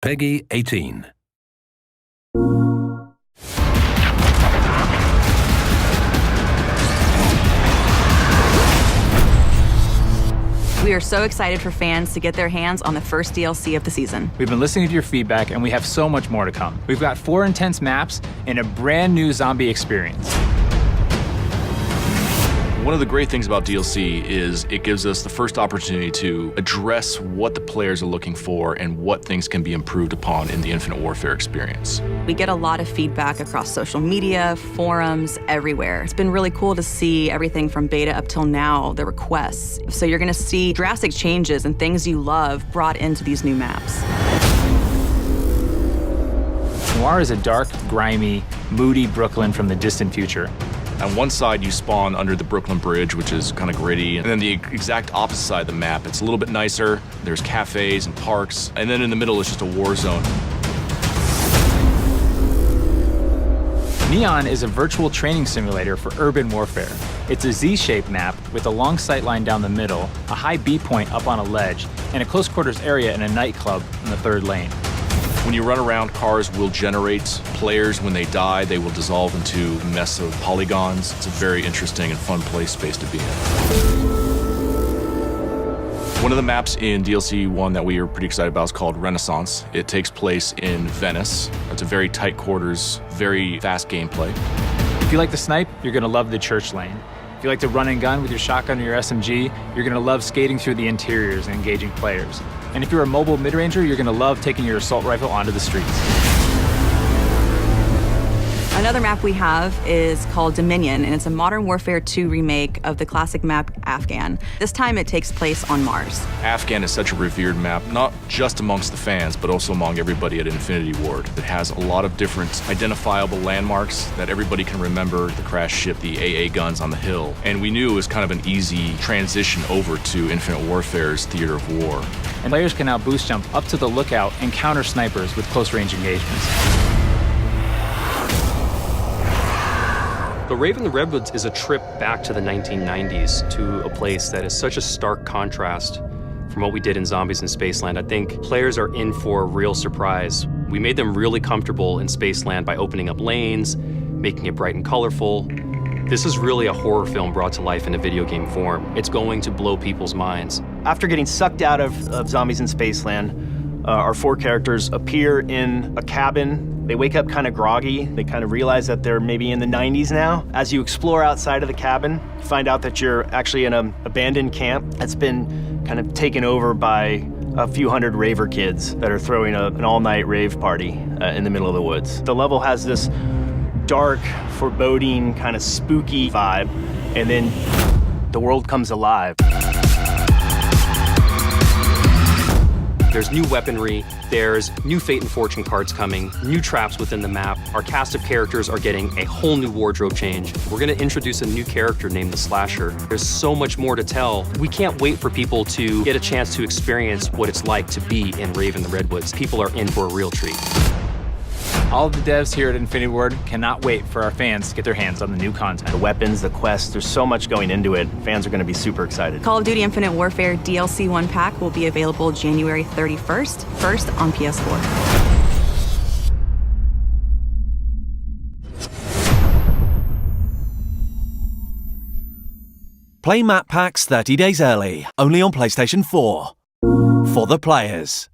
Peggy 18. We are so excited for fans to get their hands on the first DLC of the season. We've been listening to your feedback, and we have so much more to come. We've got 4 intense maps and a brand new zombie experience. One of the great things about DLC is it gives us the first opportunity to address what the players are looking for and what things can be improved upon in the Infinite Warfare experience. We get a lot of feedback across social media, forums, everywhere. It's been really cool to see everything from beta up till now, the requests. So you're gonna see drastic changes and things you love brought into these new maps. Noir is a dark, grimy, moody Brooklyn from the distant future. On one side, you spawn under the Brooklyn Bridge, which is kind of gritty. And then the exact opposite side of the map, it's a little bit nicer. There's cafes and parks. And then in the middle, it's just a war zone. Neon is a virtual training simulator for urban warfare. It's a Z-shaped map with a long sight line down the middle, a high B point up on a ledge, and a close quarters area in a nightclub in the third lane. When you run around, cars will generate players. When they die, they will dissolve into a mess of polygons. It's a very interesting and fun space to be in. One of the maps in DLC 1 that we are pretty excited about is called Renaissance. It takes place in Venice. It's a very tight quarters, very fast gameplay. If you like to snipe, you're gonna love the church lane. If you like to run and gun with your shotgun or your SMG, you're gonna love skating through the interiors and engaging players. And if you're a mobile mid-ranger, you're gonna love taking your assault rifle onto the streets. Another map we have is called Dominion, and it's a Modern Warfare 2 remake of the classic map Afghan. This time it takes place on Mars. Afghan is such a revered map, not just amongst the fans, but also among everybody at Infinity Ward. It has a lot of different identifiable landmarks that everybody can remember: the crash ship, the AA guns on the hill. And we knew it was kind of an easy transition over to Infinite Warfare's theater of war. And players can now boost jump up to the lookout and counter snipers with close range engagements. The Raven the Redwoods is a trip back to the 1990s, to a place that is such a stark contrast from what we did in Zombies in Spaceland. I think players are in for a real surprise. We made them really comfortable in Spaceland by opening up lanes, making it bright and colorful. This is really a horror film brought to life in a video game form. It's going to blow people's minds. After getting sucked out of Zombies in Spaceland, our 4 characters appear in a cabin. They wake up kind of groggy. They kind of realize that they're maybe in the 90s now. As you explore outside of the cabin, you find out that you're actually in an abandoned camp that's been kind of taken over by a few hundred raver kids that are throwing an all-night rave party in the middle of the woods. The level has this dark, foreboding, kind of spooky vibe, and then the world comes alive. There's new weaponry, there's new Fate and Fortune cards coming, new traps within the map. Our cast of characters are getting a whole new wardrobe change. We're gonna introduce a new character named the Slasher. There's so much more to tell. We can't wait for people to get a chance to experience what it's like to be in Raven the Redwoods. People are in for a real treat. All of the devs here at Infinity Ward cannot wait for our fans to get their hands on the new content. The weapons, the quests, there's so much going into it. Fans are going to be super excited. Call of Duty Infinite Warfare DLC 1 pack will be available January 31st, first on PS4. Play map packs 30 days early, only on PlayStation 4. For the players.